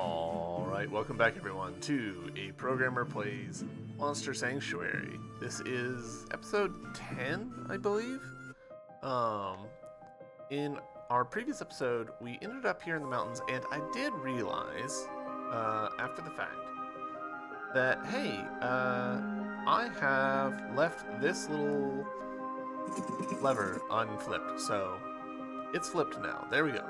Alright, welcome back everyone to A Programmer Plays Monster Sanctuary. This is episode 10, I believe. In our previous episode, we ended up here in the mountains, and I did realize, after the fact, that, hey, I have left this little lever unflipped, so it's flipped now. There we go.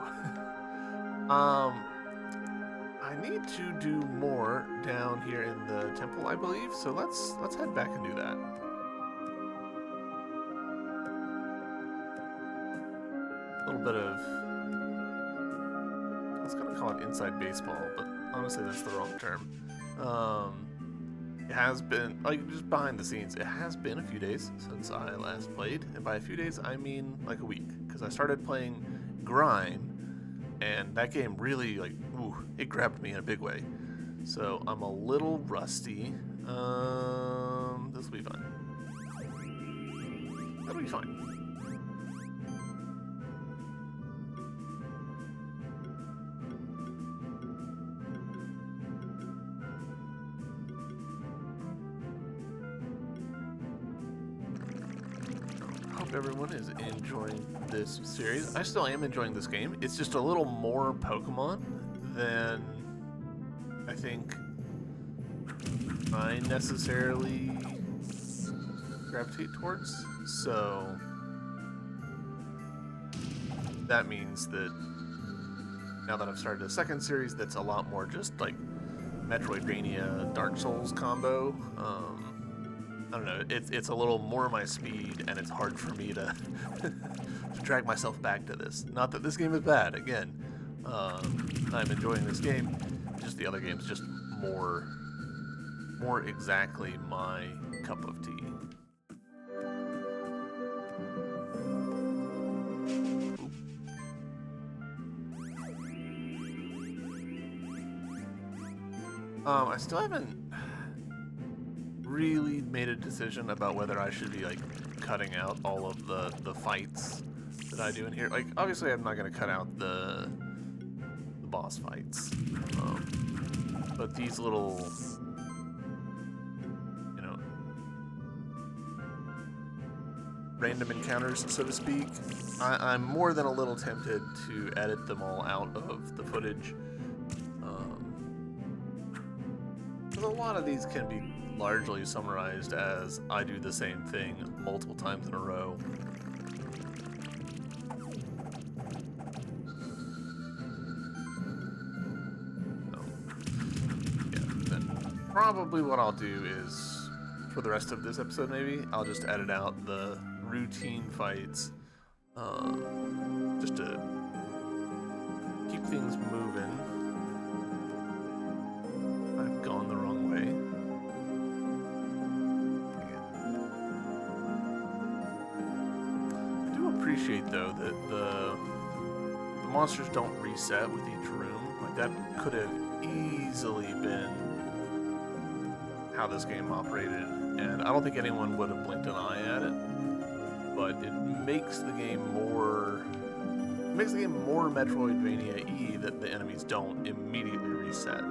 I need to do more down here in the temple, I believe, so let's head back and do that. A little bit of, I was gonna call it inside baseball, but honestly that's the wrong term. It has been, like, just behind the scenes, it has been a few days since I last played, and by a few days I mean like a week, because I started playing Grime, and that game really, like, it grabbed me in a big way. So I'm a little rusty. This will be fun. That'll be fine. Hope everyone is enjoying this series. I still am enjoying this game. It's just a little more Pokemon than I think I necessarily gravitate towards. So that means that now that I've started a second series that's a lot more just like Metroidvania Dark Souls combo, I don't know, it's a little more my speed, and it's hard for me to, to drag myself back to this. Not that this game is bad, again. I'm enjoying this game, just the other game's just more exactly my cup of tea. I still haven't really made a decision about whether I should be like cutting out all of the fights that I do in here. Like, obviously I'm not going to cut out the boss fights, but these little, you know, random encounters, so to speak, I'm more than a little tempted to edit them all out of the footage, because a lot of these can be largely summarized as I do the same thing multiple times in a row. Probably what I'll do is, for the rest of this episode maybe, I'll just edit out the routine fights, just to keep things moving. I've gone the wrong way. I do appreciate, though, that the monsters don't reset with each room. Like, that could have easily been how this game operated, and I don't think anyone would have blinked an eye at it, but it makes the game more Metroidvania-y that the enemies don't immediately reset.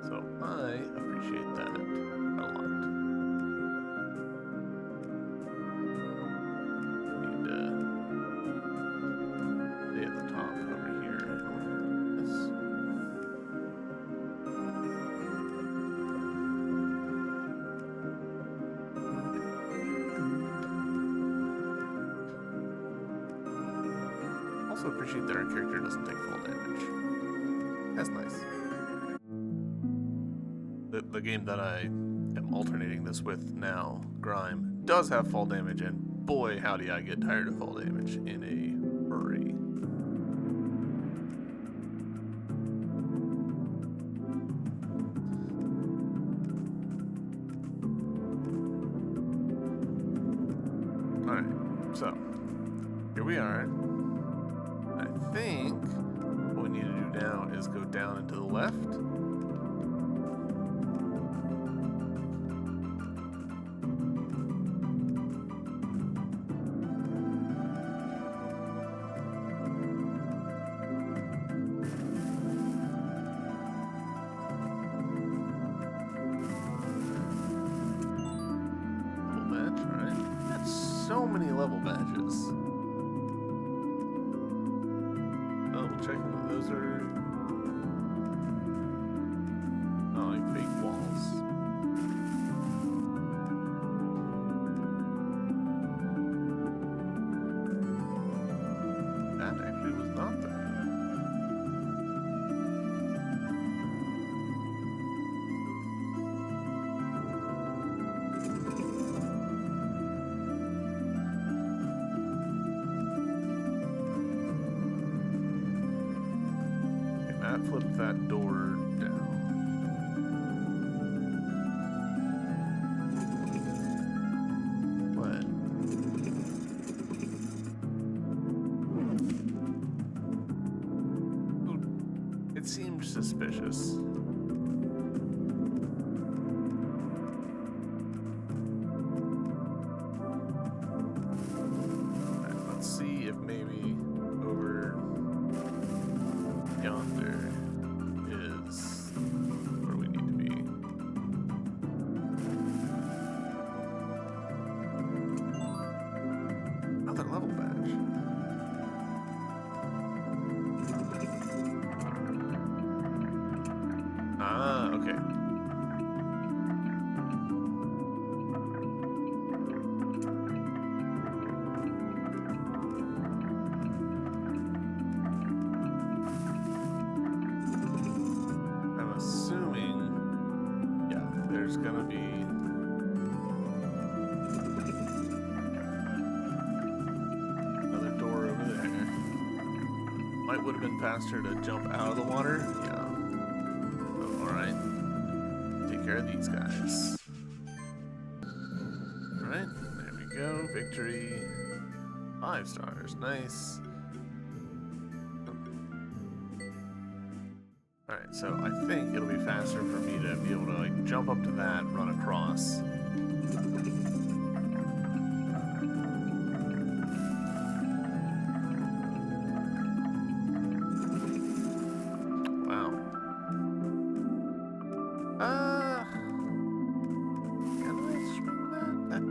So I appreciate that a lot. Need to stay at the top over here. This. Also appreciate that our character doesn't take full damage. That's nice. The game that I am alternating this with now, Grime, does have full damage, and boy howdy I get tired of full damage in a hurry. Alright, so here we are. I think what we need to do now is go down and to the left. many level badges. Double checking that those are not like fake walls. That actually was not that. That flipped that door down. What? Ooh, it seemed suspicious. Alright, let's see if maybe over yonder is where we need to be. Another level badge. Ah, okay. There's gonna be another door over there. Might would have been faster to jump out of the water. Yeah. Oh, alright. Take care of these guys. Alright, there we go. Victory. 5 stars. Nice. Alright, so I think it'll be faster for me to be able to like jump up to that, run across. Wow. Can I swing that?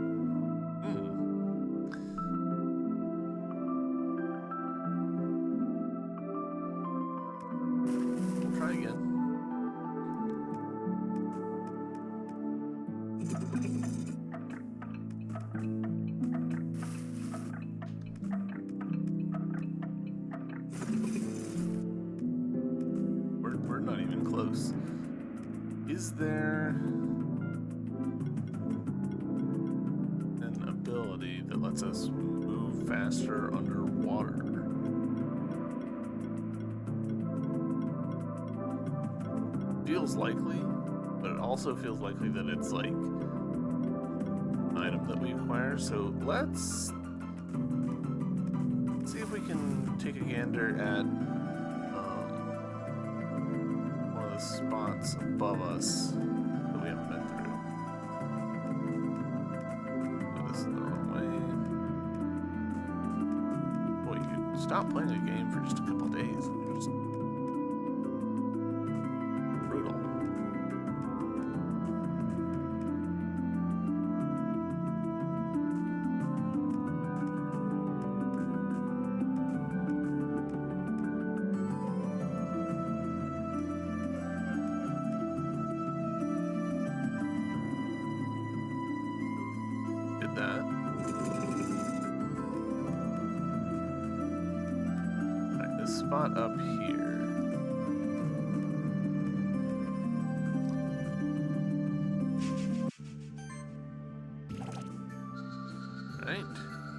Try again. We're not even close. Is there an ability that lets us move faster underwater? Feels likely, but it also feels likely that it's like an item that we acquire. So let's see if we can take a gander at one of the spots above us that we haven't been through. Oh, this is the wrong way. Boy, you could stop playing the game for just a couple days. Just brutal. Did that. Alright, this spot up here. Alright,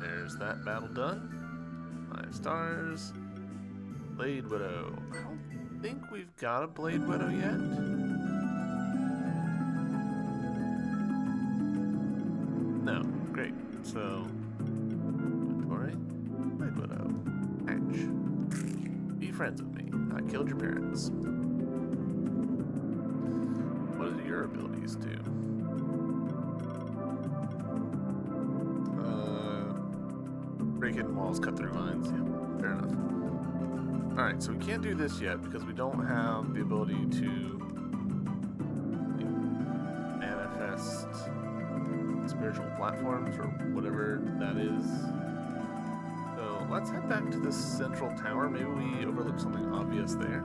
there's that battle done. 5 stars. Blade Widow. I don't think we've got a Blade Widow yet. No, great. So, inventory, Blade Widow, Hatch. Be friends with me. I killed your parents. What do your abilities do? Break hidden walls, cut through lines. Yeah, fair enough. Alright, so we can't do this yet because we don't have the ability to manifest virtual platforms or whatever that is. So let's head back to this central tower. Maybe we overlooked something obvious there.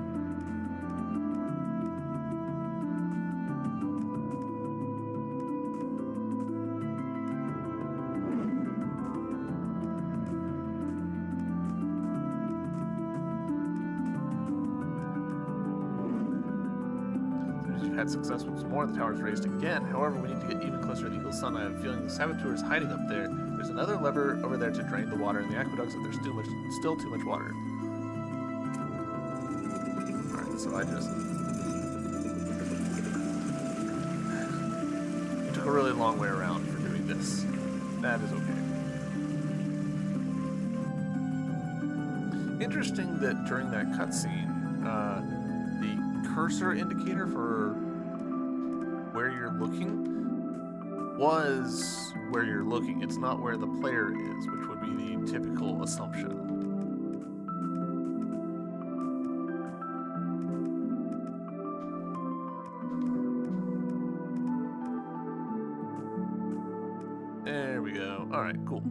Had success once more, the tower's raised again. However, we need to get even closer to the Eagle's Sun. I have a feeling the saboteur is hiding up there. There's another lever over there to drain the water in the aqueducts, and there's still too much water. Alright, so I just took a really long way around for doing this. That is okay. Interesting that during that cutscene, the cursor indicator for where you're looking was where you're looking. It's not where the player is, which would be the typical assumption. There we go. All right, cool.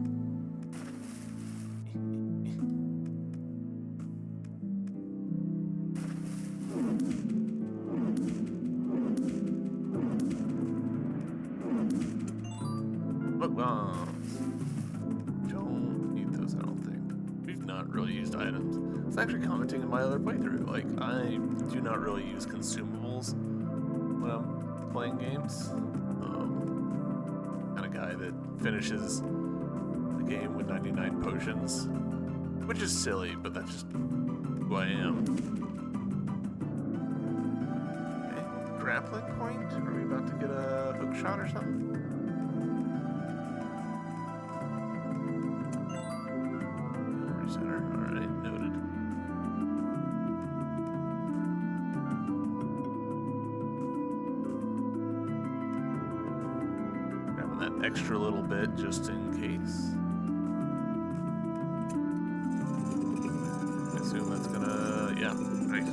Don't need those, I don't think. We've not really used items. I was actually commenting in my other playthrough. Like, I do not really use consumables when I'm playing games. Kind of guy that finishes the game with 99 potions, which is silly, but that's just who I am. Okay, grappling point? Are we about to get a hook shot or something? Center. Alright, noted. Grabbing that extra little bit just in case. I assume that's gonna... yeah, nice.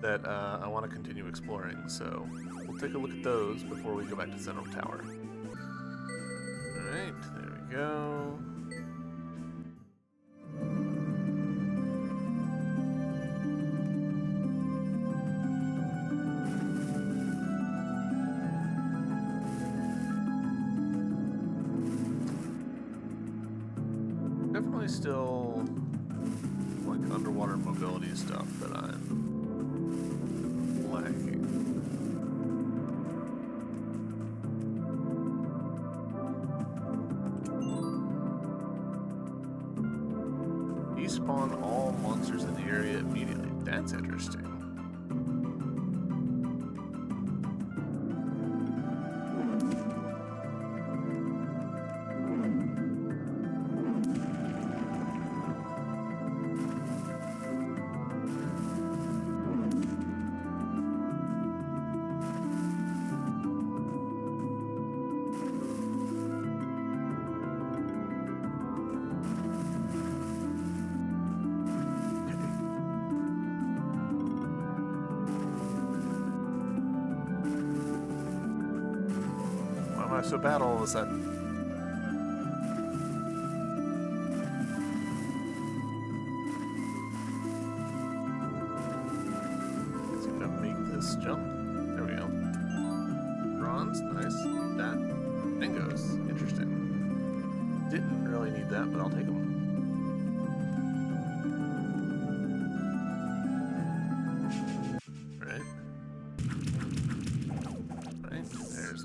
That I want to continue exploring, so we'll take a look at those before we go back to Central Tower. Alright, there we go. Definitely still like underwater mobility stuff that I'm lacking. Despawn all monsters in the area immediately. That's interesting. Why am I so bad all of a sudden? Guess I'm gonna make this jump. There we go. Bronze, nice. That. Dingoes. Interesting. Didn't really need that, but I'll take them.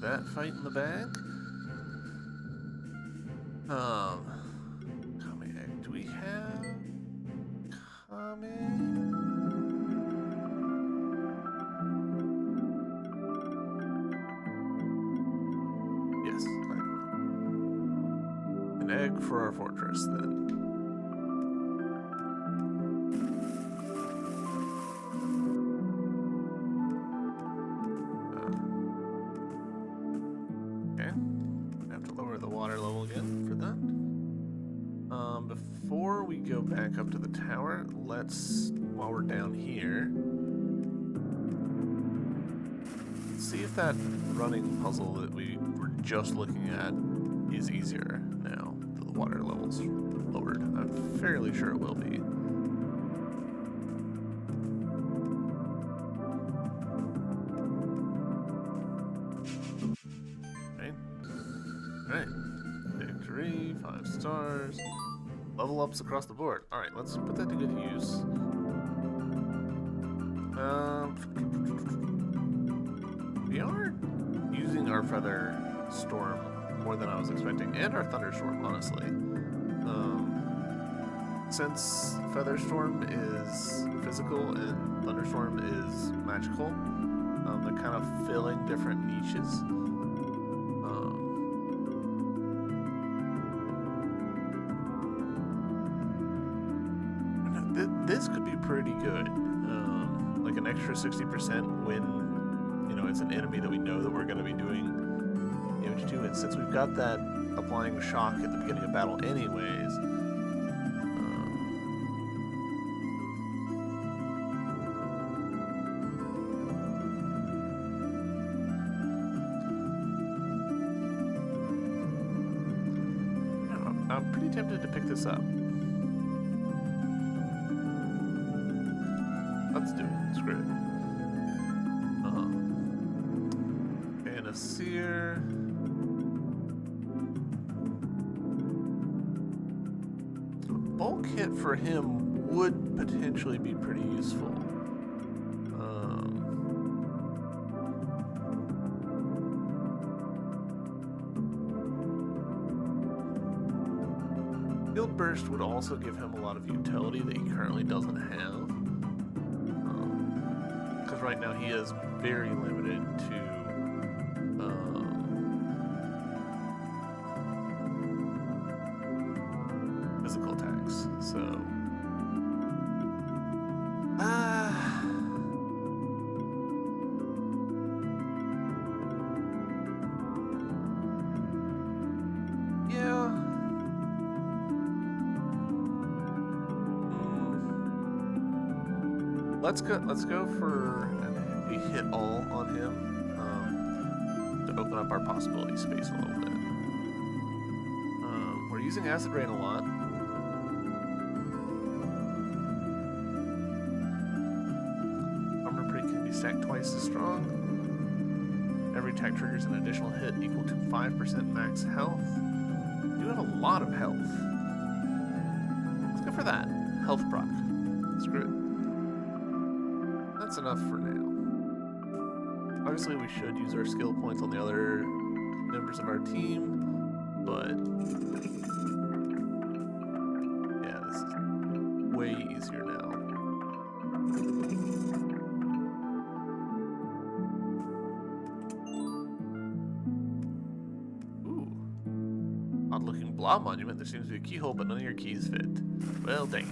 That fight in the bag. Kame egg. Do we have Kame? Yes. Right. An egg for our fortress, then. we go back up to the tower, while we're down here, see if that running puzzle that we were just looking at is easier now that the water level's lowered. I'm fairly sure it will be. Right. Victory, 5 stars. Level ups across the board. Alright, let's put that to good use. We are using our Feather Storm more than I was expecting, and our Thunderstorm, honestly. Since Feather Storm is physical and Thunderstorm is magical, they're kind of filling different niches. This could be pretty good, like an extra 60% when, you know, it's an enemy that we know that we're going to be doing damage to, and since we've got that applying shock at the beginning of battle anyways, I'm pretty tempted to pick this up. Let's do it. Screw it. Panacea. A bulk hit for him would potentially be pretty useful. Field Burst would also give him a lot of utility that he currently doesn't have. Right now he is very limited to physical attacks, so yeah. Let's go for a hit all on him to open up our possibility space a little bit. We're using Acid Rain a lot. Armor Break can be stacked twice as strong. Every attack triggers an additional hit equal to 5% max health. We do have a lot of health. Let's go for that. Health proc. Screw it. That's enough for now. Obviously, we should use our skill points on the other members of our team, but yeah, this is way easier now. Ooh. Odd-looking blob monument. There seems to be a keyhole, but none of your keys fit. Well, dang it.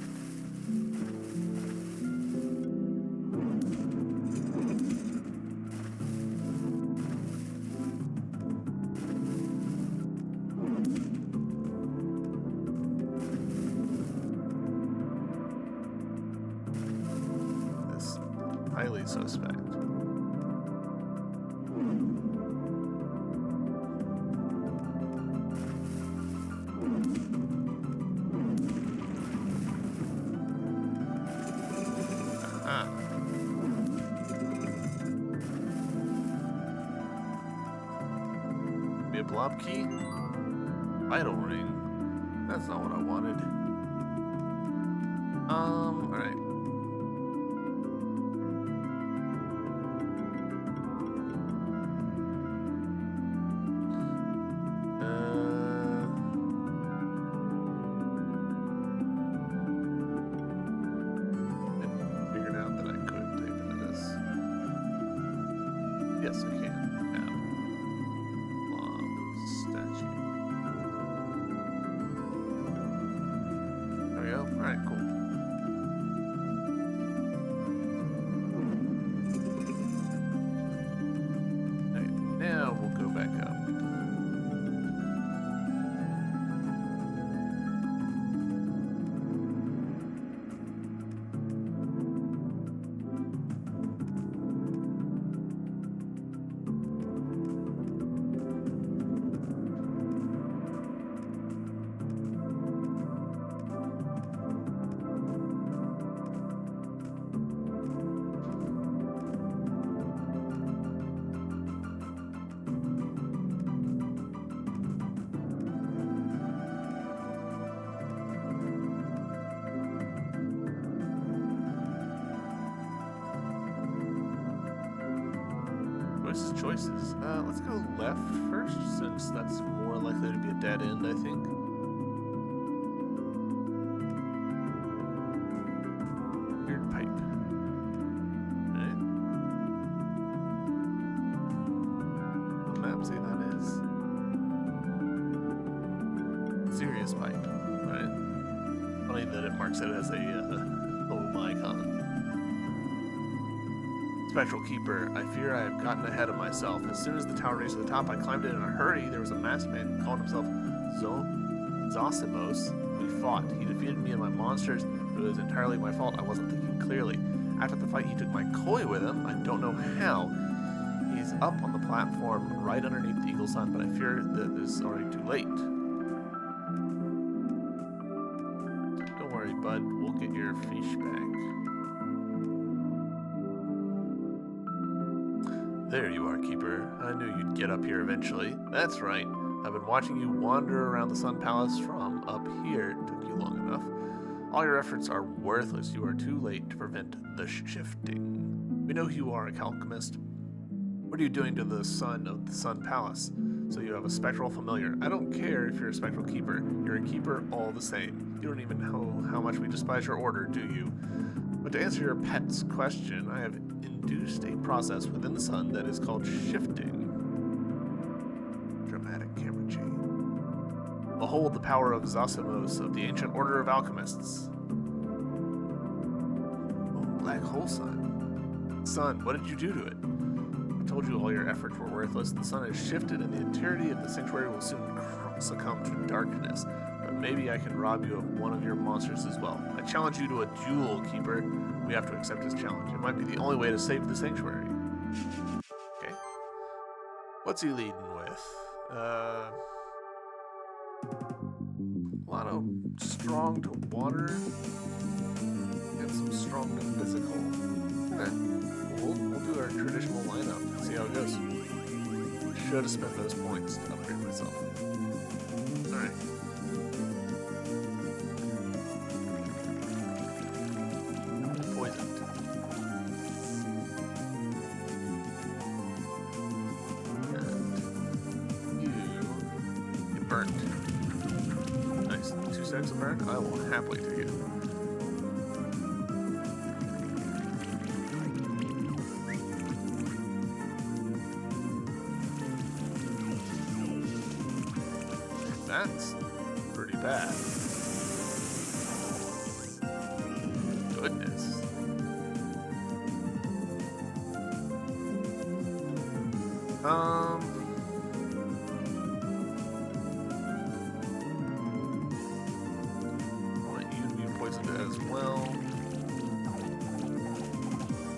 Highly suspect. Be a blob key? Vital ring? That's not what I wanted. Alright. Yes, I can. Now, statue. There we go. Alright, cool. Alright, now we'll go back up. Choices. Let's go left first, since that's more likely to be a dead end, I think. Weird pipe. Alright. The map say that is serious pipe. Alright. Funny that it marks it as a little icon. Spectral Keeper, I fear I have gotten ahead of myself. As soon as the tower raised to the top, I climbed it in a hurry. There was a masked man who called himself Zosimos. We fought. He defeated me and my monsters, but it was entirely my fault. I wasn't thinking clearly. After the fight, he took my koi with him. I don't know how. He's up on the platform right underneath the Eagle Sun, but I fear that this is already too late. Don't worry, bud. We'll get your fish back. There you are, Keeper. I knew you'd get up here eventually. That's right. I've been watching you wander around the Sun Palace from up here. It took you long enough. All your efforts are worthless. You are too late to prevent the shifting. We know who you are, a alchemist. What are you doing to the sun of the Sun Palace? So you have a spectral familiar. I don't care if you're a spectral keeper. You're a keeper all the same. You don't even know how much we despise your order, do you? But to answer your pet's question, I have induced a process within the sun that is called shifting. Dramatic camera change. Behold the power of Zosimos of the ancient order of alchemists. Oh, black hole sun. Sun, what did you do to it? I told you all your efforts were worthless. The sun has shifted and the entirety of the sanctuary will soon succumb to darkness. But maybe I can rob you of one of your monsters as well. I challenge you to a duel, Keeper. We have to accept his challenge. It might be the only way to save the sanctuary. Okay. What's he leading with? A lot of strong to water and some strong to physical. Okay. We'll do our traditional lineup and see how it goes. Should have spent those points to upgrade myself. Alright. Burnt. Nice. 2 stacks of burnt. I will happily take it. That's pretty bad. Goodness. As well.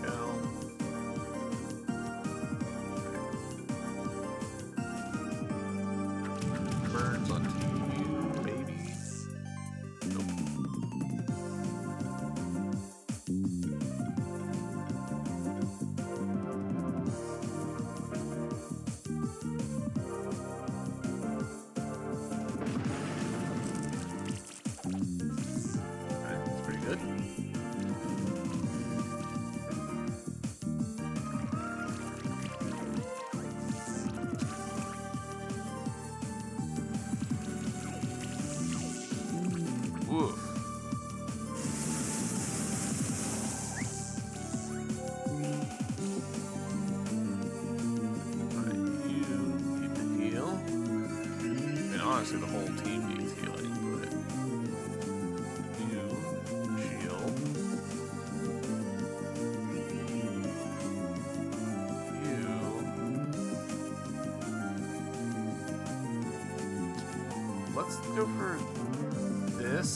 Go. Burns onto you, maybe. Nope. Good. Woof. Alright, you need to heal. And honestly, the whole team needs healing, but let's go for this.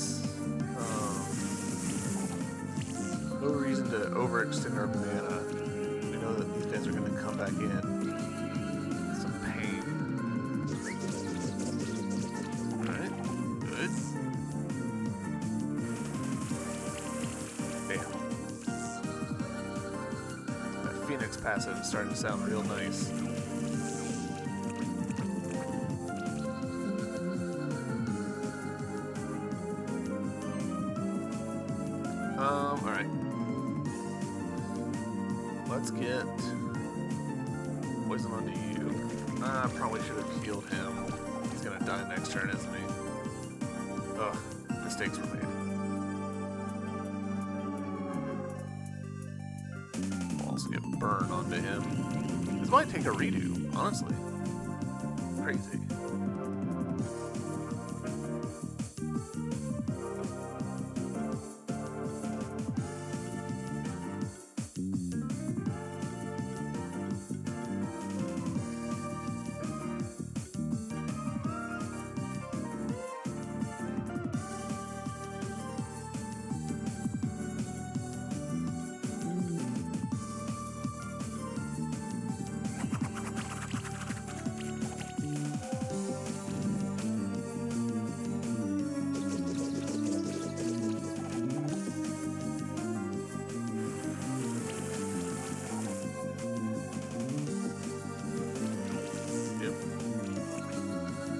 No reason to overextend our mana. We know that these guys are going to come back in. Some pain. Alright, good. Damn. That Phoenix passive is starting to sound real nice. Alright. Let's get poison onto you. I probably should have healed him. He's gonna die next turn, isn't he? Ugh, mistakes were made. I'll also get burn onto him. This might take a redo, honestly. Crazy.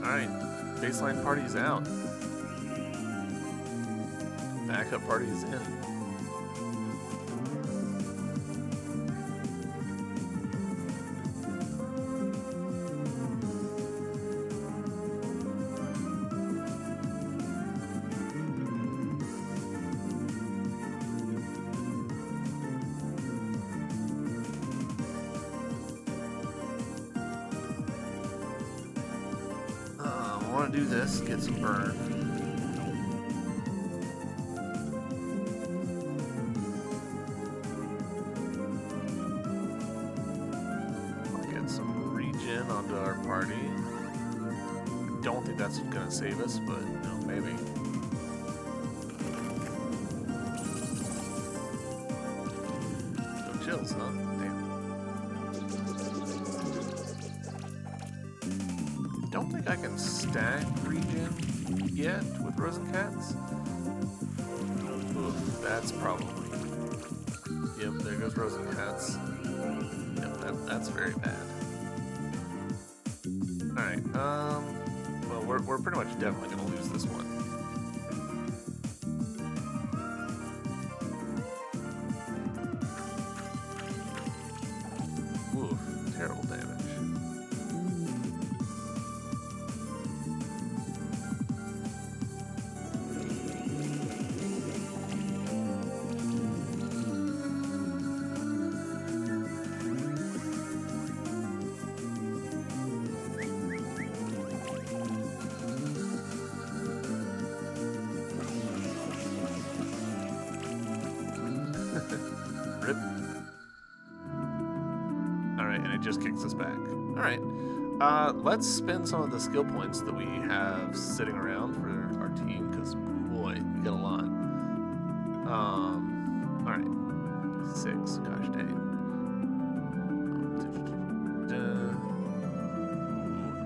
Alright, baseline party's out. Backup party's in. I want to do this, get some burn. I'll get some regen onto our party. I don't think that's gonna save us, but you know, maybe. No chills, huh? Damn. Don't think I can stack regen yet with Rosencats. Oof, that's probably. Yep, there goes Rosencats. Yep, that's very bad. Alright, well, we're pretty much definitely gonna lose this one. Oof, terrible damage. Rip. Alright, and it just kicks us back. Alright. Let's spend some of the skill points that we have sitting around for our team, because boy, we got a lot. Alright. 6, gosh dang.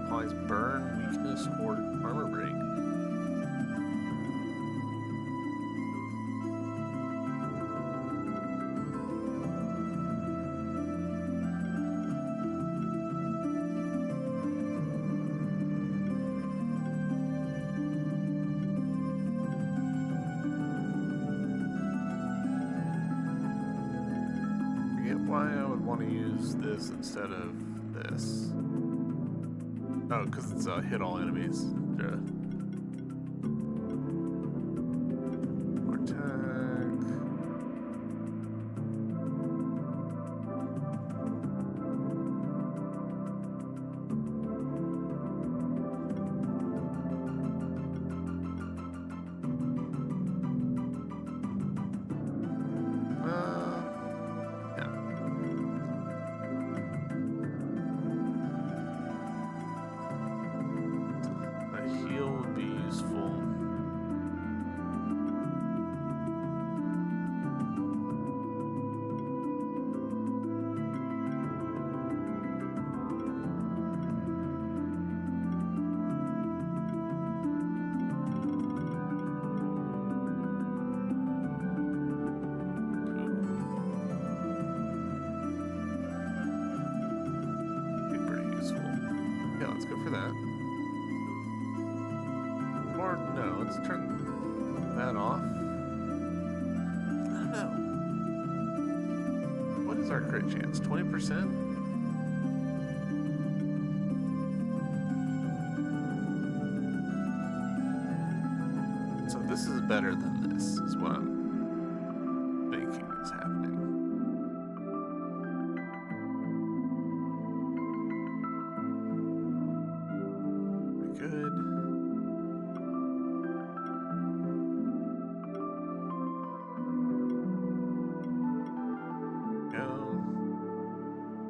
Applies burn, weakness, or armor break. Why I would want to use this instead of this. Oh, because it's hit all enemies. More attack. Let's go for that. Or no, let's turn that off. I don't know. What is our crit chance? 20%? better than this, is what I'm thinking is happening. Good.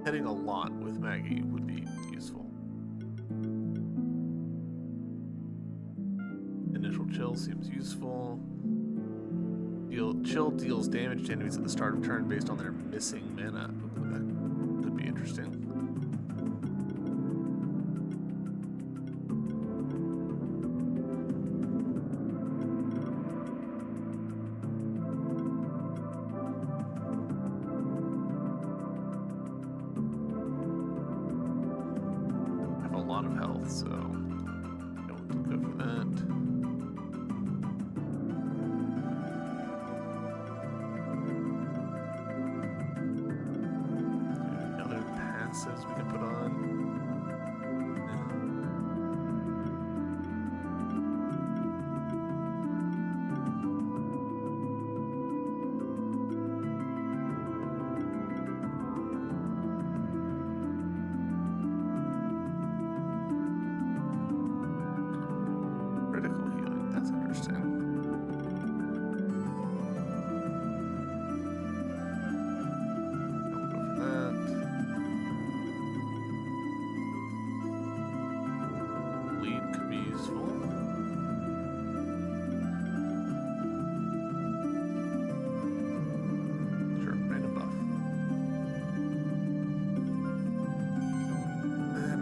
Hitting a lot with Maggie would be useful. Initial chill seems useful. Chill deals damage to enemies at the start of turn based on their missing mana. That could be interesting. Lot of health, so don't go for that. Other passives we can put on.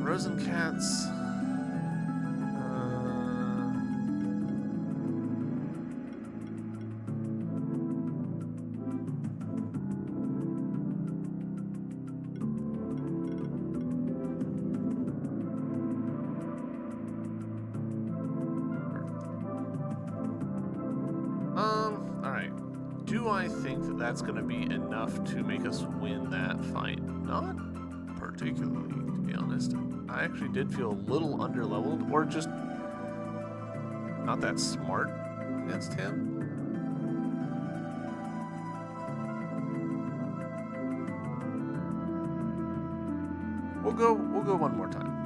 Rosencats. All right. Do I think that that's going to be enough to make us win that fight? Not particularly, to be honest. I actually did feel a little underleveled, or just not that smart against him. We'll go one more time.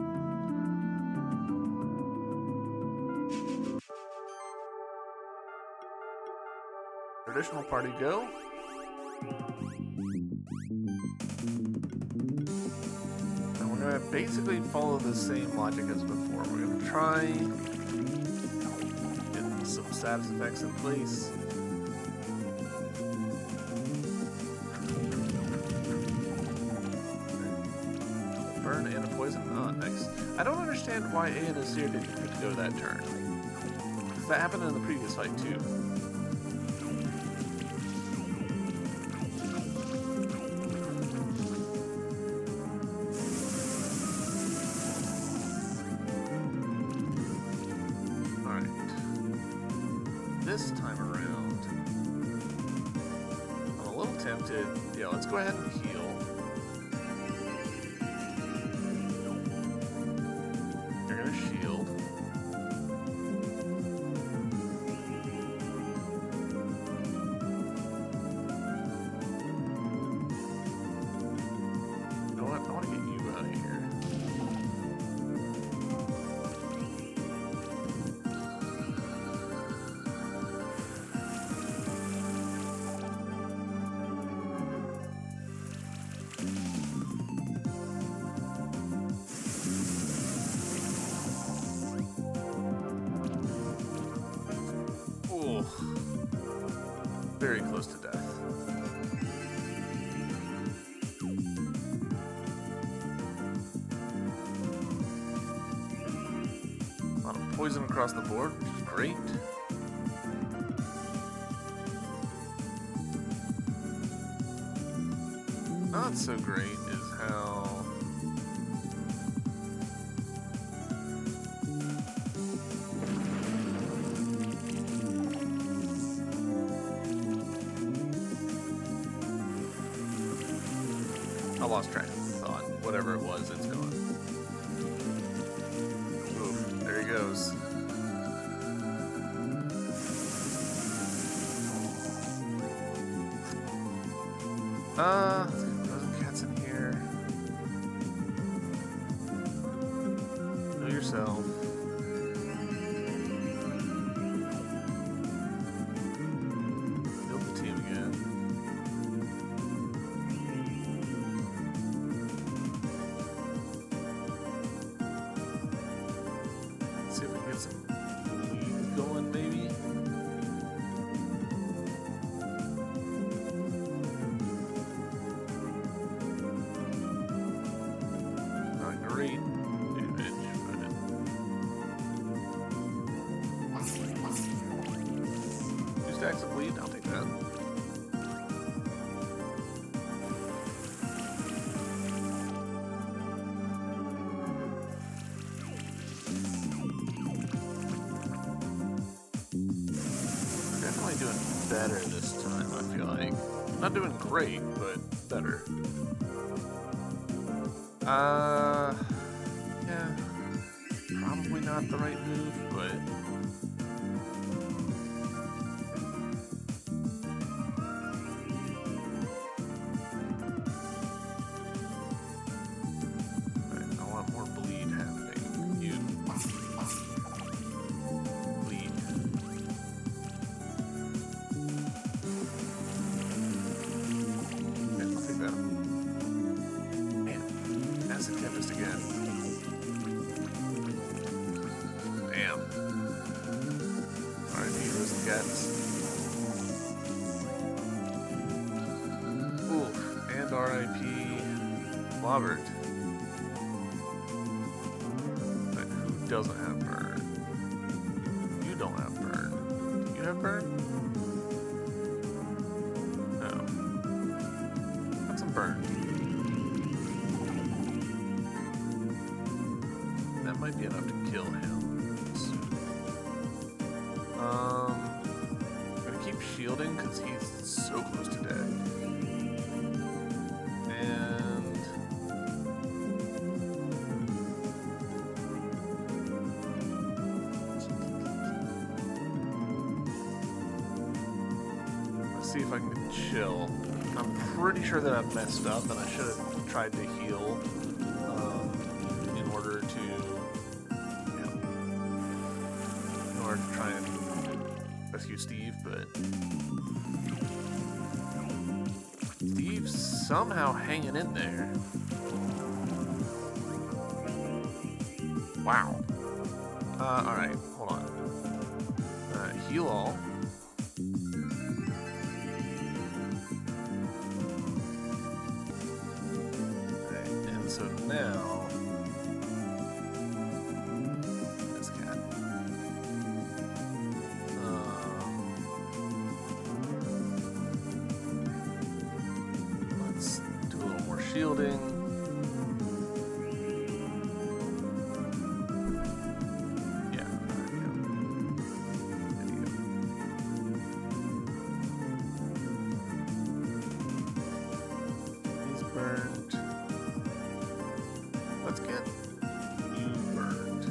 Traditional party go. Basically follow the same logic as before. We're going to try get some status effects in place. Burn and a poison. Oh, nice. I don't understand why A and Asir didn't get to go that turn. Because that happened in the previous fight too. This time around, I'm a little tempted. Yeah, let's go ahead and heal. You're gonna shield. You know what? I want to get you out of here. Very close to death. A lot of poison across the board, which is great. Not so great is how I lost track of thought. Whatever it was, it's gone. Oof, there he goes. Those cats in here. Know yourself. Build the team again. Let's see if we can get some lead going, maybe. Not great damage, but two stacks of bleed. I'll take that. Definitely doing better this time, I feel like. Not doing great, but better. Yeah. Probably not the right move, but... Alright, I want more bleed happening. You. Bleed. Okay, I'll take that. Man, acid tempest again. Damn. Alright, heroes and cats. Oof, and RIP Robert. But who doesn't have burn? You don't have burn. Do you have burn? No. Got some burn. That might be enough to kill him. I'm gonna keep shielding because he's so close to dead. And let's see if I can chill. I'm pretty sure that I've messed up and I should have tried to heal in order to, in order to try and rescue Steve, but Steve's somehow hanging in there. Wow. Alright, hold on. Heal all. Alright, and so now this cat. Let's do a little more shielding. Yeah, there you go. There you go. He's burned. Let's get you burned.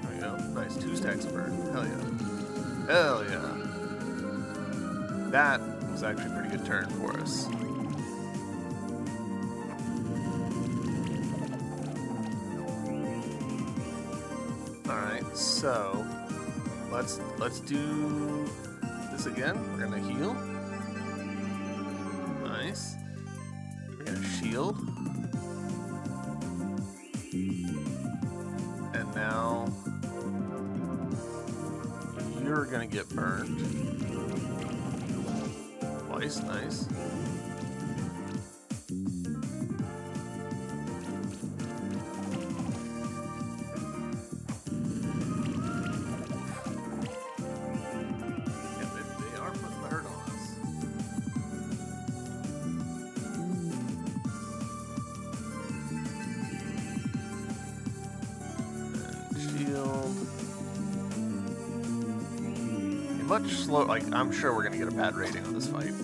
There you go. Nice, 2 stacks of burn. Hell yeah. Hell yeah. That was actually a pretty good turn for us. Alright, so let's do this again. We're gonna heal. Nice. We're gonna shield. And now you're gonna get burned. Twice, nice. They are putting the hurt on us. And shield. Much slow. Like, I'm sure we're gonna get a bad rating on this fight.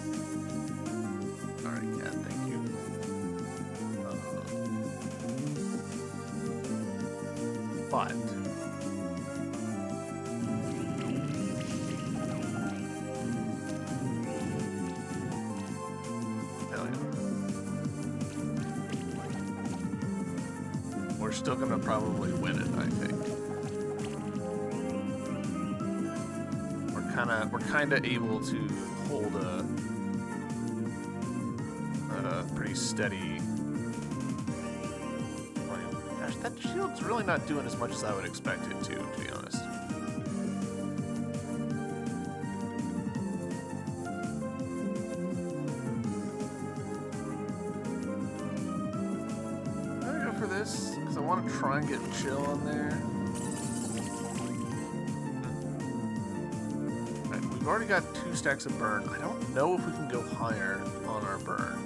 Alright, cat, thank you. But we're still gonna probably win it, I think. We're kinda able to hold a pretty steady. Gosh, that shield's really not doing as much as I would expect it to be honest. I'm gonna go for this because I want to try and get chill on there. Right, we've already got 2 stacks of burn. I don't know if we can go higher on our burn.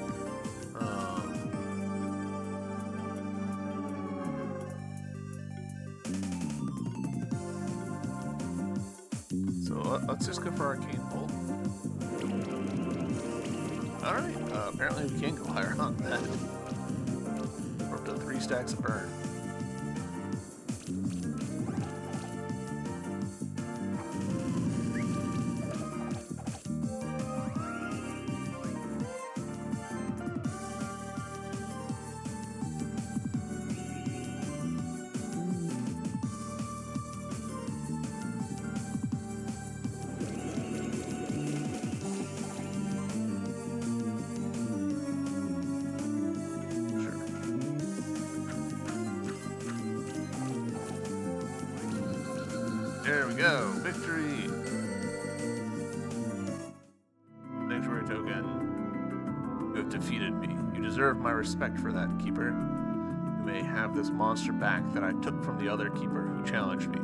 Let's just go for Arcane Bolt. Alright, apparently we can go higher on that. We're up to 3 stacks of burn. There we go. Victory. Sanctuary token. You have defeated me. You deserve my respect for that, Keeper. You may have this monster back that I took from the other Keeper who challenged me.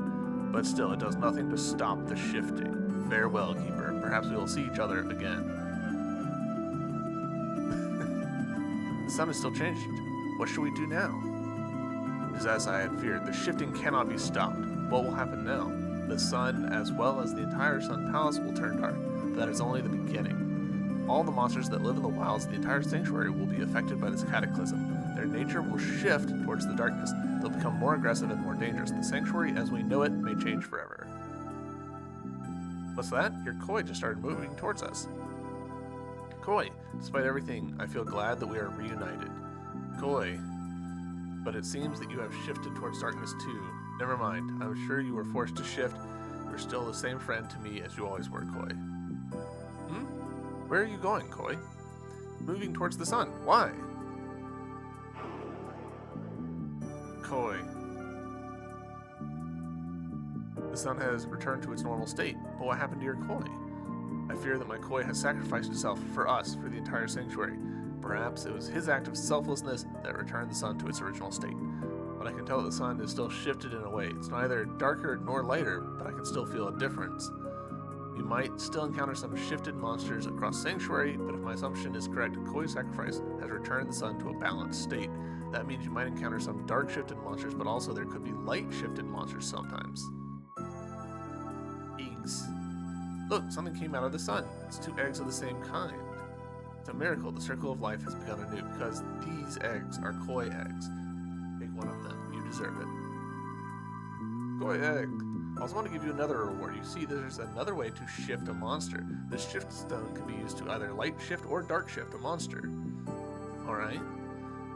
But still, it does nothing to stop the shifting. Farewell, Keeper. Perhaps we will see each other again. The sun is still changed. What should we do now? It is as I had feared. The shifting cannot be stopped. What will happen now? The sun, as well as the entire Sun Palace, will turn dark, but that is only the beginning. All the monsters that live in the wilds of the entire sanctuary will be affected by this cataclysm. Their nature will shift towards the darkness. They'll become more aggressive and more dangerous. The sanctuary, as we know it, may change forever. What's that? Your koi just started moving towards us. Koi, despite everything, I feel glad that we are reunited. Koi, but it seems that you have shifted towards darkness too. Never mind. I'm sure you were forced to shift. You're still the same friend to me as you always were, Koi. Where are you going, Koi? Moving towards the sun. Why? Koi. The sun has returned to its normal state, but what happened to your Koi? I fear that my Koi has sacrificed itself for us, for the entire sanctuary. Perhaps it was his act of selflessness that returned the sun to its original state. But I can tell that the sun is still shifted in a way. It's neither darker nor lighter, but I can still feel a difference. You might still encounter some shifted monsters across Sanctuary, but if my assumption is correct, Koi's sacrifice has returned the sun to a balanced state. That means you might encounter some dark shifted monsters, but also there could be light shifted monsters sometimes. Eggs. Look, something came out of the sun. It's 2 eggs of the same kind. It's a miracle. The circle of life has begun anew because these eggs are Koi eggs. Take one of them. You deserve it. Koi egg. I also want to give you another reward. You see, there's another way to shift a monster. This shift stone can be used to either light shift or dark shift a monster. Alright?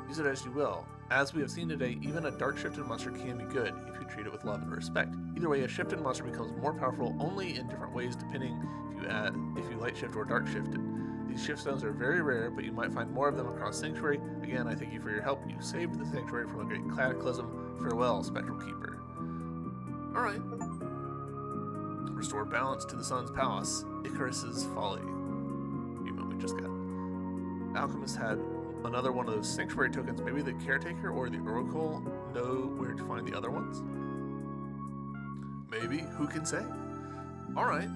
Use it as you will. As we have seen today, even a dark shifted monster can be good if you treat it with love and respect. Either way, a shifted monster becomes more powerful only in different ways depending if you light shift or dark shifted. These shift stones are very rare, but you might find more of them across Sanctuary. Again, I thank you for your help. You saved the Sanctuary from a great cataclysm. Farewell, Spectral Keeper. Alright. Restore balance to the Sun's Palace. Icarus's Folly. Even we just got. Alchemist had another one of those Sanctuary tokens. Maybe the Caretaker or the Oracle know where to find the other ones? Maybe. Who can say? Alright.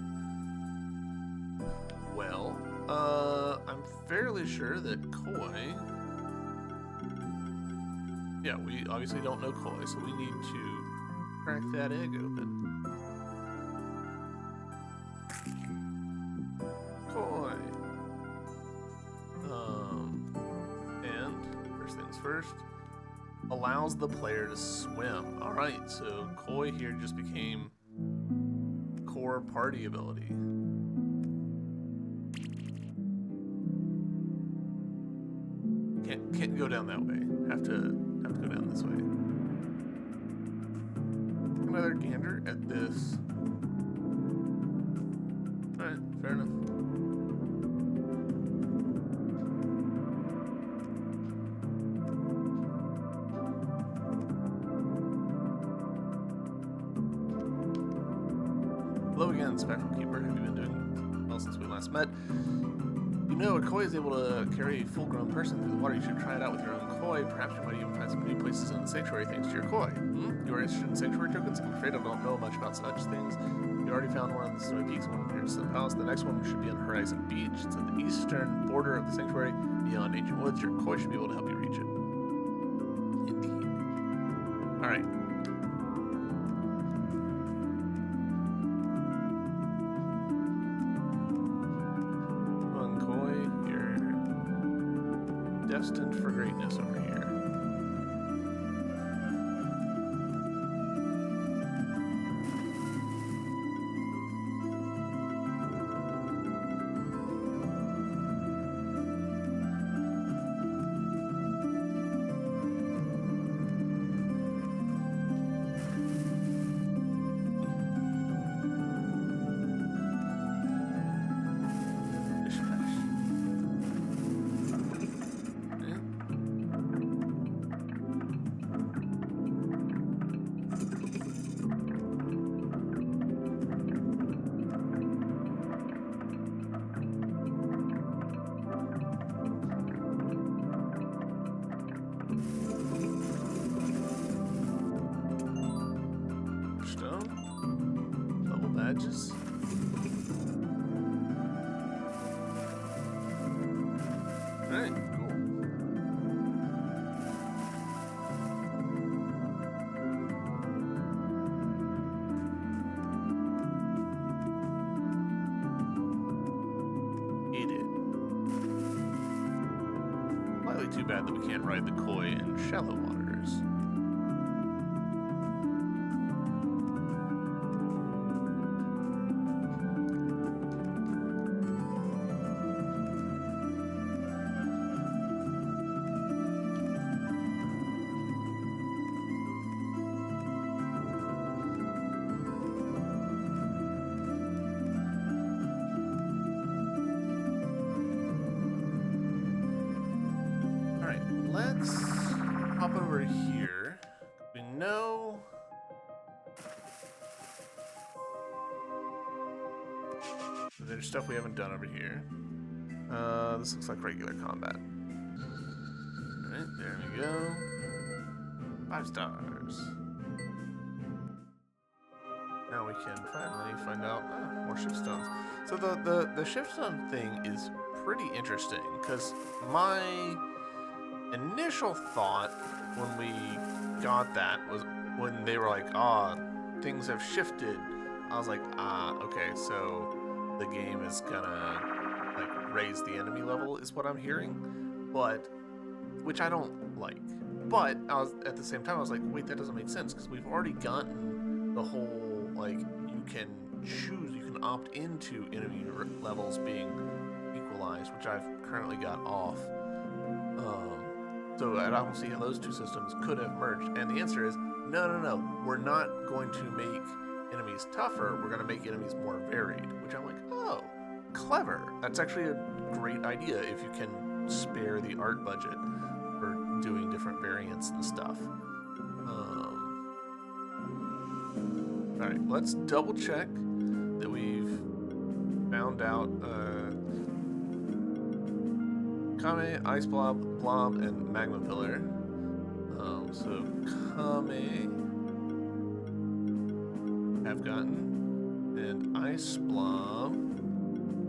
Well, I'm fairly sure that Koi... Yeah, we obviously don't know Koi, so we need to crack that egg open. Koi. And first things first, allows the player to swim. Alright, so Koi here just became core party ability. Can't go down that way. Have to go down this way. another gander at this. Alright, fair enough. Hello again, Spectral Keeper. Have you been doing well since we last met? You know, a koi is able to carry a full-grown person through the water. You should try it out with your own koi. Perhaps you might even find some new places in the sanctuary thanks to your koi. You are interested in sanctuary tokens? I'm afraid I don't know much about such things. You already found one on the Snowy Peaks, one near the palace. The next one should be on Horizon Beach. It's at the eastern border of the sanctuary, beyond ancient woods. Your koi should be able to help you reach it. Indeed. Alright. Destined for greatness over here. Badges. Alright, cool. Eat it. Slightly too bad that we can't ride the koi in shallow waters. Let's hop over here. We know there's stuff we haven't done over here. This looks like regular combat. Alright, there we go. 5 stars. Now we can finally find out more shift stones. So the shift stone thing is pretty interesting because my initial thought when we got that was when they were like, things have shifted. I was like, okay, so the game is gonna like raise the enemy level is what I'm hearing, but which I don't like. But I was at the same time I was like, wait, that doesn't make sense because we've already gotten the whole like you can choose, you can opt into enemy levels being equalized, which I've currently got off. So I don't see how those two systems could have merged. And the answer is, no. We're not going to make enemies tougher. We're going to make enemies more varied. Which I'm like, oh, clever. That's actually a great idea if you can spare the art budget for doing different variants and stuff. Alright, let's double check that we've found out Kame, Ice Blob, and Magma Pillar. So Kame have gotten, and Ice Blob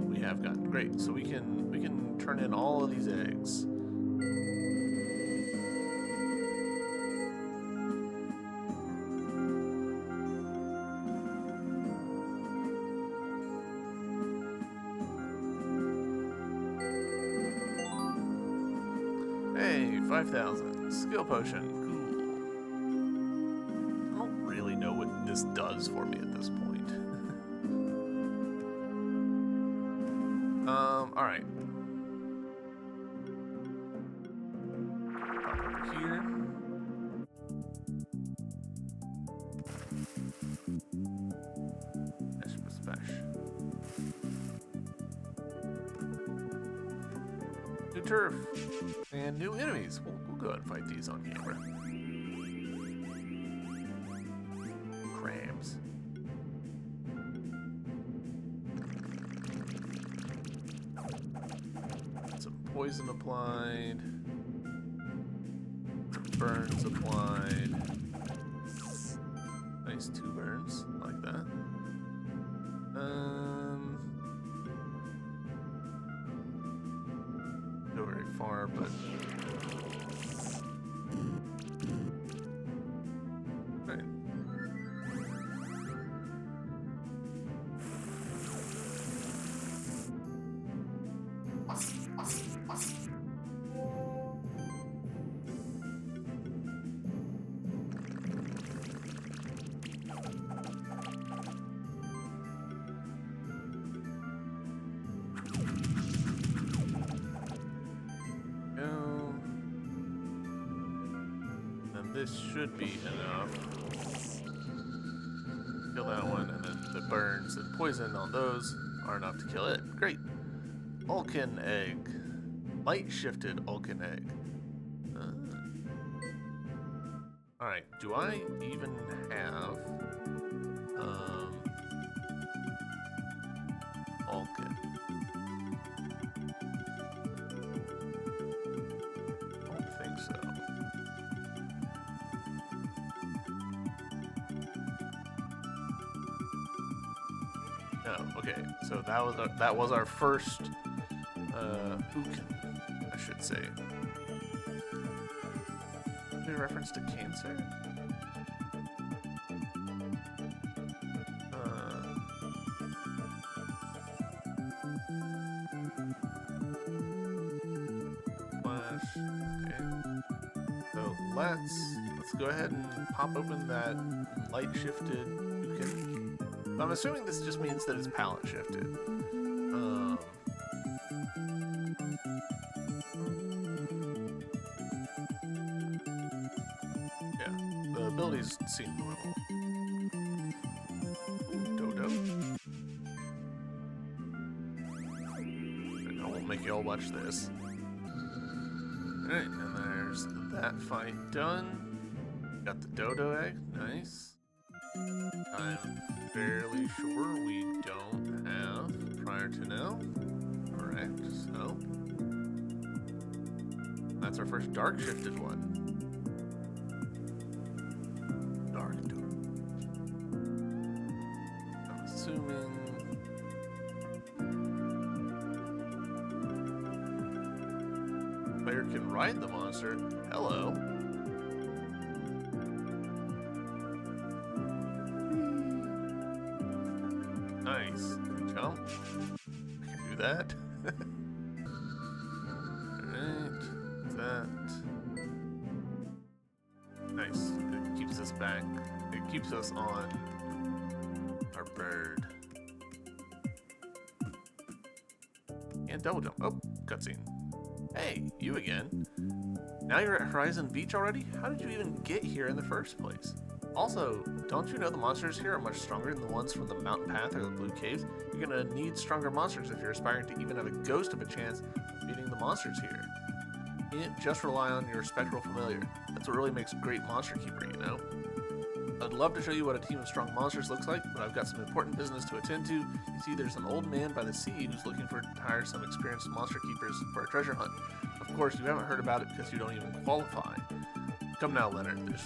we have gotten. Great. So we can turn in all of these eggs. Hey, 5,000. Skill potion. Cool. I don't really know what this does for me at this point. Alright. Pop over here. New turf. And new enemies. We'll go ahead and fight these on camera. Crabs. Some poison applied. Burns applied. Nice 2 burns, like that. Go very far, but right. This should be enough. Kill that one, and then the burns and poison on those are enough to kill it. Great. Ulkin egg. Light shifted Ulkin egg. Alright, do I even have Ulkin? I don't think so. No, okay, so that was our first Ulkin, I should say. Is there a reference to cancer? Flash. Okay. So let's go ahead and pop open that light shifted Ulkin. I'm assuming this just means that it's palette shifted. Yeah, the abilities seem normal. Ooh, Dodo. I won't make you all watch this. Alright, and there's that fight done. Got the Dodo egg, nice. I'm fairly sure we don't have prior to now. Correct, so that's our first dark shifted one. Dark Dodo. I'm assuming player can ride the monster. Hello. Nice. Jump. I can do that. Alright. That. Nice. It keeps us back. It keeps us on our bird. And double jump. Oh, cutscene. Hey, you again. Now you're at Horizon Beach already? How did you even get here in the first place? Also, don't you know the monsters here are much stronger than the ones from the Mountain Path or the Blue Caves? You're gonna need stronger monsters if you're aspiring to even have a ghost of a chance of beating the monsters here. You can't just rely on your spectral familiar. That's what really makes a great monster keeper, you know? I'd love to show you what a team of strong monsters looks like, but I've got some important business to attend to. You see, there's an old man by the sea who's looking to hire some experienced monster keepers for a treasure hunt. Of course, you haven't heard about it because you don't even qualify. Come now, Leonard. There's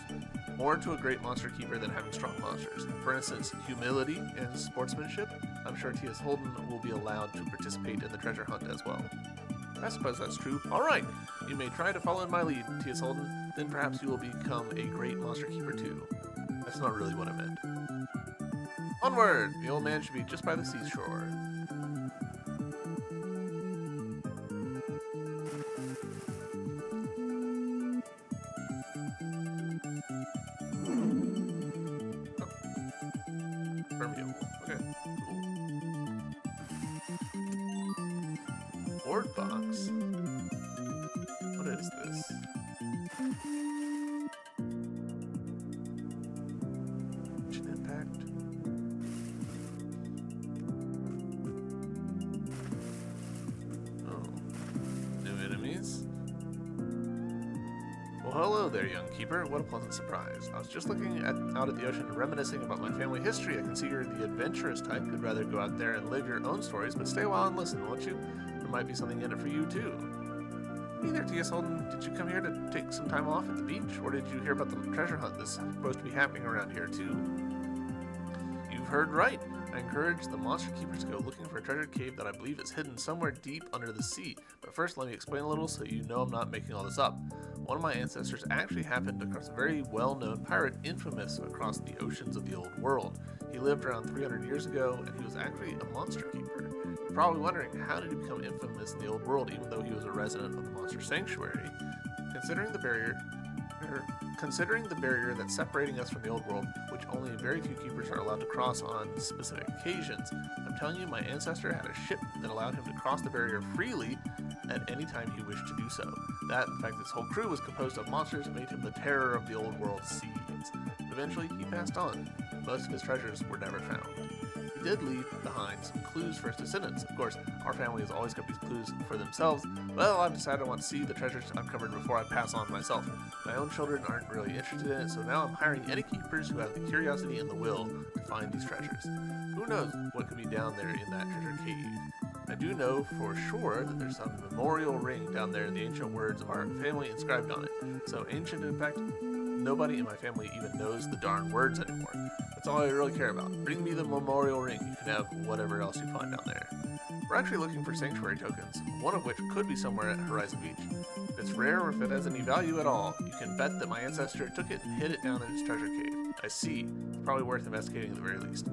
more to a great monster keeper than having strong monsters. For instance, humility and sportsmanship. I'm sure T.S. Holden will be allowed to participate in the treasure hunt as well. I suppose that's true. Alright, you may try to follow in my lead, T.S. Holden. Then perhaps you will become a great monster keeper too. That's not really what I meant. Onward! The old man should be just by the seashore. Permeable. Okay, cool. Board box? What is this? Action impact? Oh. New enemy? nice. Well, hello there, young keeper. What a pleasant surprise. I was just looking out at the ocean and reminiscing about my family history. I can see you're the adventurous type who'd rather go out there and live your own stories, but stay a while and listen, won't you? There might be something in it for you, too. Hey there, T.S. Holden. Did you come here to take some time off at the beach, or did you hear about the treasure hunt that's supposed to be happening around here, too? You've heard right. I encourage the monster keepers to go looking for a treasure cave that I believe is hidden somewhere deep under the sea. But first, let me explain a little so you know I'm not making all this up. One of my ancestors actually happened across a very well-known pirate infamous across the oceans of the old world. He lived around 300 years ago, and he was actually a monster keeper. You're probably wondering, how did he become infamous in the old world even though he was a resident of the monster sanctuary? Considering the barrier that's separating us from the old world, which only very few keepers are allowed to cross on specific occasions, I'm telling you, my ancestor had a ship that allowed him to cross the barrier freely at any time he wished to do so. That, in fact, his whole crew was composed of monsters that made him the terror of the old world seas. Eventually, he passed on. Most of his treasures were never found. He did leave behind some clues for his descendants. Of course, our family has always kept these clues for themselves. Well, I've decided I want to see the treasures uncovered before I pass on myself. My own children aren't really interested in it, so now I'm hiring any keepers who have the curiosity and the will to find these treasures. Who knows what could be down there in that treasure cave? I do know for sure that there's some memorial ring down there in the ancient words of our family inscribed on it. So ancient, in fact, nobody in my family even knows the darn words anymore. That's all I really care about. Bring me the memorial ring. You can have whatever else you find down there. We're actually looking for sanctuary tokens, one of which could be somewhere at Horizon Beach. If it's rare or if it has any value at all, you can bet that my ancestor took it and hid it down in his treasure cave. I see. It's probably worth investigating at the very least.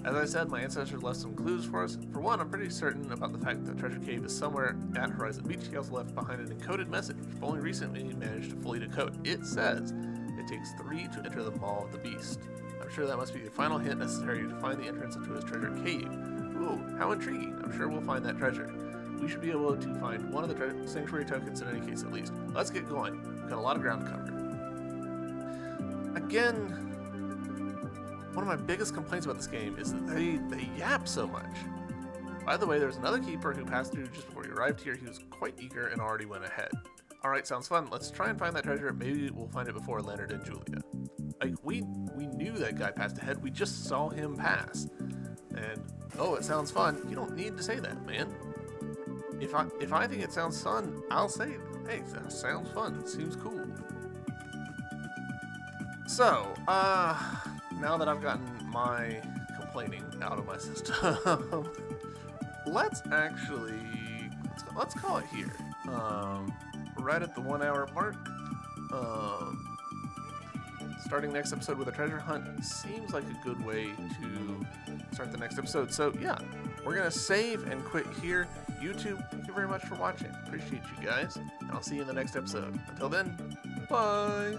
As I said, my ancestor left some clues for us. For one, I'm pretty certain about the fact that the treasure cave is somewhere at Horizon Beach. He also left behind an encoded message, which I've only recently managed to fully decode. It says, it takes 3 to enter the Maw of the Beast. I'm sure that must be the final hint necessary to find the entrance into his treasure cave. Ooh, how intriguing. I'm sure we'll find that treasure. We should be able to find one of the sanctuary tokens in any case at least. Let's get going. We've got a lot of ground to cover. Again, one of my biggest complaints about this game is that they yap so much. By the way, there's another keeper who passed through just before we arrived here. He was quite eager and already went ahead. Alright, sounds fun. Let's try and find that treasure. Maybe we'll find it before Leonard and Julia. Like, we knew that guy passed ahead. We just saw him pass. And, oh, it sounds fun. You don't need to say that, man. If I think it sounds fun, I'll say, hey, that sounds fun. It seems cool. So, now that I've gotten my complaining out of my system, let's call it here. Right at the 1 hour mark. Starting next episode with a treasure hunt seems like a good way to start the next episode. So yeah, we're gonna save and quit here. YouTube, thank you very much for watching. Appreciate you guys, and I'll see you in the next episode. Until then, bye.